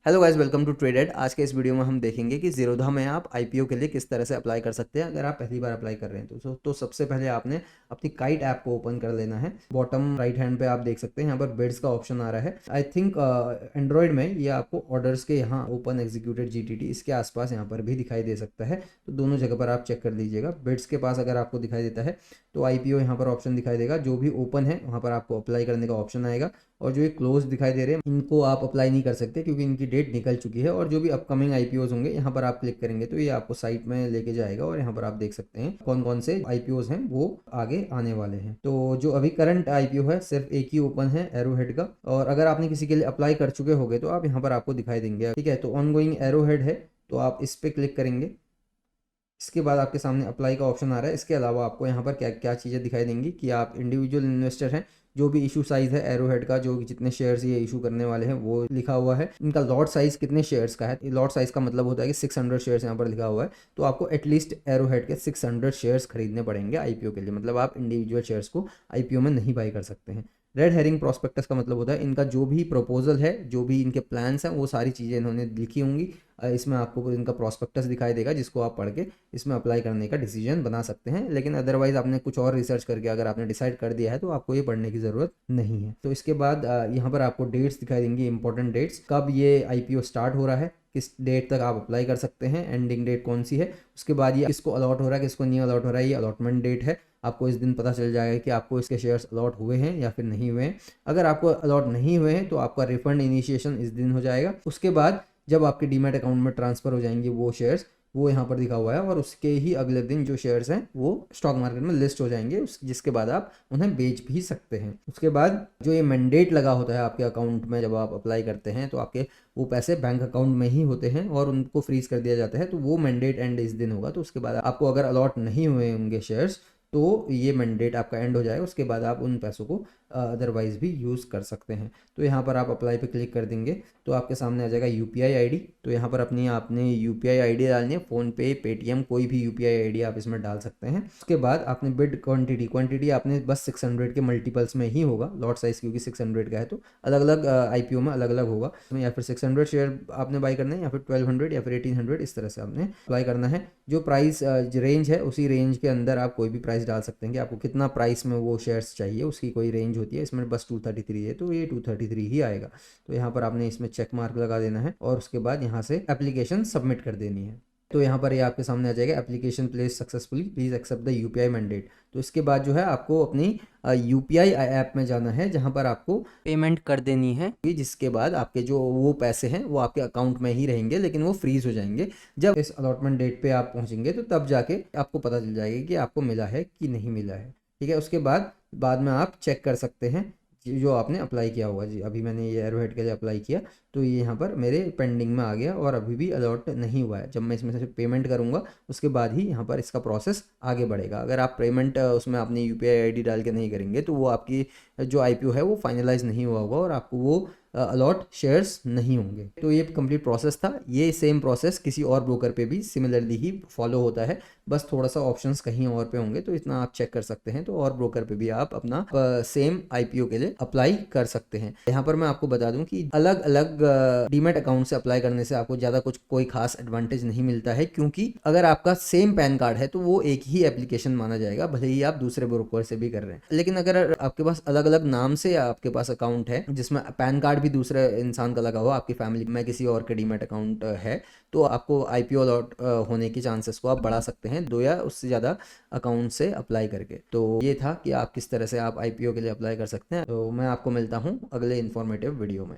Hello guys, welcome to traded. आज के इस वीडियो में हम देखेंगे कि ज़ीरोधा में आप आईपीओ के लिए किस तरह से अप्लाई कर सकते हैं अगर आप पहली बार अप्लाई कर रहे हैं तो सबसे पहले आपने अपनी काइट ऐप को ओपन कर लेना है। बॉटम राइट हैंड पे आप देख सकते हैं यहाँ पर बिड्स का ऑप्शन आ रहा है। आई थिंक एंड्रॉयड में ये आपको ऑर्डर्स के यहाँ ओपन एग्जीक्यूटेड जीटीटी इसके आसपास यहाँ पर भी दिखाई दे सकता है, तो दोनों जगह पर आप चेक कर लीजिएगा। बिड्स के पास अगर आपको दिखाई देता है तो आईपीओ यहाँ पर ऑप्शन दिखाई देगा। जो भी ओपन है वहाँ पर आपको अप्लाई करने का ऑप्शन आएगा, और जो ये क्लोज दिखाई दे रहे हैं इनको आप अप्लाई नहीं कर सकते क्योंकि इनकी डेट निकल चुकी है। और जो भी अपकमिंग आईपीओज होंगे यहाँ पर आप क्लिक करेंगे तो ये आपको साइट में लेके जाएगा, और यहाँ पर आप देख सकते हैं कौन कौन से आईपीओज हैं वो आगे आने वाले हैं। तो जो अभी करंट आईपीओ है सिर्फ एक ही ओपन है, एरोहेड का। और अगर आपने किसी के लिए अप्लाई कर चुके होंगे तो आप यहाँ पर आपको दिखाई देंगे। ठीक है, तो ऑनगोइंग एरोहेड है तो आप इस पर क्लिक करेंगे। इसके बाद आपके सामने अप्लाई का ऑप्शन आ रहा है। इसके अलावा आपको यहाँ पर क्या क्या चीज़ें दिखाई देंगी कि आप इंडिविजुअल इन्वेस्टर हैं, जो भी इशू साइज है एरोहेड का, जो जितने शेयर्स ये इशू करने वाले हैं वो लिखा हुआ है। इनका लॉट साइज कितने शेयर्स का है, लॉट साइज का मतलब होता है कि 600 शेयर्स यहाँ पर लिखा हुआ है। तो आपको एटलीस्ट एरोहेड के 600 शेयर्स खरीदने पड़ेंगे आईपीओ के लिए, मतलब आप इंडिविजुअल शेयर्स को आईपीओ में नहीं बाई कर सकते हैं। रेड हेरिंग प्रोस्पेक्टस का मतलब होता है इनका जो भी प्रपोजल है, जो भी इनके प्लान्स हैं, वो सारी चीज़ें इन्होंने लिखी होंगी। इसमें आपको इनका प्रोस्पेक्टस दिखाई देगा जिसको आप पढ़ के इसमें अप्लाई करने का डिसीजन बना सकते हैं। लेकिन अदरवाइज आपने कुछ और रिसर्च करके अगर आपने डिसाइड कर दिया है तो आपको ये पढ़ने की ज़रूरत नहीं है। तो इसके बाद यहाँ पर आपको डेट्स दिखाई देंगी, इंपॉर्टेंट डेट्स, कब ये आईपीओ स्टार्ट हो रहा है, किस डेट तक आप अप्लाई कर सकते हैं, एंडिंग डेट कौन सी है। उसके बाद ये किसको अलॉट हो रहा है, किसको नहीं अलॉट हो रहा है, ये अलॉटमेंट डेट है। आपको इस दिन पता चल जाएगा कि आपको इसके शेयर्स अलॉट हुए हैं या फिर नहीं हुए हैं। अगर आपको अलॉट नहीं हुए हैं तो आपका रिफंड इनिशिएशन इस दिन हो जाएगा। उसके बाद जब आपके डीमैट अकाउंट में ट्रांसफ़र हो जाएंगे वो शेयर्स, वो यहाँ पर दिखा हुआ है, और उसके ही अगले दिन जो शेयर्स हैं वो स्टॉक मार्केट में लिस्ट हो जाएंगे, जिसके बाद आप उन्हें बेच भी सकते हैं। उसके बाद जो ये मैंडेट लगा होता है आपके अकाउंट में जब आप अप्लाई करते हैं तो आपके वो पैसे बैंक अकाउंट में ही होते हैं और उनको फ्रीज कर दिया जाता है। तो वो मैंडेट एंड इस दिन होगा। तो उसके बाद आपको अगर अलॉट नहीं हुए होंगे शेयर्स तो ये मैंडेट आपका एंड हो जाएगा। उसके बाद आप उन पैसों को अदरवाइज भी यूज़ कर सकते हैं। तो यहाँ पर आप अप्लाई पे क्लिक कर देंगे तो आपके सामने आ जाएगा यूपीआई आईडी। तो यहाँ पर आपने यूपीआई आईडी डालनी है, फ़ोनपे, पेटीएम, कोई भी यूपीआई आईडी आप इसमें डाल सकते हैं। उसके बाद आपने बिड क्वांटिटी आपने बस 600 के मल्टीपल्स में ही होगा लॉट साइज, क्योंकि 600 का है तो अलग अलग आईपीओ में अलग अलग होगा। या फिर 600 शेयर आपने बाई करना है, या फिर 1200 या फिर 1800, इस तरह से आपने अप्लाई करना है। जो प्राइस रेंज है उसी रेंज के अंदर आप कोई भी प्राइस डाल सकते हैं कि आपको कितना प्राइस में वो शेयर्स चाहिए, उसकी कोई रेंज होती है। इसमें बस 233 है तो ये 233 ही आएगा। तो यहाँ पर आपने इसमें चेक मार्क लगा देना है और उसके बाद यहाँ से एप्लीकेशन सबमिट कर देनी है। तो यहाँ पर ये आपके सामने आ जाएगा, application place successfully, please accept the UPI mandate. तो इसके बाद जो है आपको अपनी यूपीआई ऐप में जाना है जहाँ पर आपको पेमेंट कर देनी है, जिसके बाद आपके जो वो पैसे हैं वो आपके अकाउंट में ही रहेंगे, लेकिन वो फ्रीज हो जाएंगे। जब इस अलॉटमेंट डेट पे आप पहुँचेंगे तो तब जाके आपको पता चल जाएगा कि आपको मिला है कि नहीं मिला है। ठीक है, उसके बाद में आप चेक कर सकते हैं जो आपने अप्लाई किया होगा। जी अभी मैंने ये एरोहेड के लिए अप्लाई किया तो ये यहाँ पर मेरे पेंडिंग में आ गया और अभी भी अलॉट नहीं हुआ है। जब मैं इसमें से पेमेंट करूँगा उसके बाद ही यहाँ पर इसका प्रोसेस आगे बढ़ेगा। अगर आप पेमेंट उसमें अपनी यूपीआई आईडी डाल के नहीं करेंगे तो वो आपकी जो आईपीओ है वो फाइनलाइज नहीं हुआ होगा और आपको वो अलॉट शेयर्स नहीं होंगे। तो ये कंप्लीट प्रोसेस था। ये सेम प्रोसेस किसी और ब्रोकर पे भी सिमिलरली ही फॉलो होता है, बस थोड़ा सा ऑप्शंस कहीं और पे होंगे, तो इतना आप चेक कर सकते हैं। तो और ब्रोकर पे भी आप अपना सेम आईपीओ के लिए अप्लाई कर सकते हैं। यहाँ पर मैं आपको बता दूं कि अलग अलग डीमैट अकाउंट से अप्लाई करने से आपको ज़्यादा कोई खास एडवांटेज नहीं मिलता है, क्योंकि अगर आपका सेम पैन कार्ड है तो वो एक ही एप्लीकेशन माना जाएगा, भले ही आप दूसरे ब्रोकर से भी कर रहे हैं। लेकिन अगर आपके पास अलग अलग नाम से आपके पास अकाउंट है जिसमें पैन कार्ड भी दूसरे इंसान का लगा हुआ, आपकी फैमिली में किसी और के डीमैट अकाउंट है, तो आपको आईपीओ अलॉट होने की चांसेस को आप बढ़ा सकते हैं 2 या उससे ज़्यादा अकाउंट से अप्लाई करके। तो ये था कि आप किस तरह से आप आईपीओ के लिए अप्लाई कर सकते हैं। तो मैं आपको मिलता हूँ अगले इन्फॉर्मेटिव वीडियो में।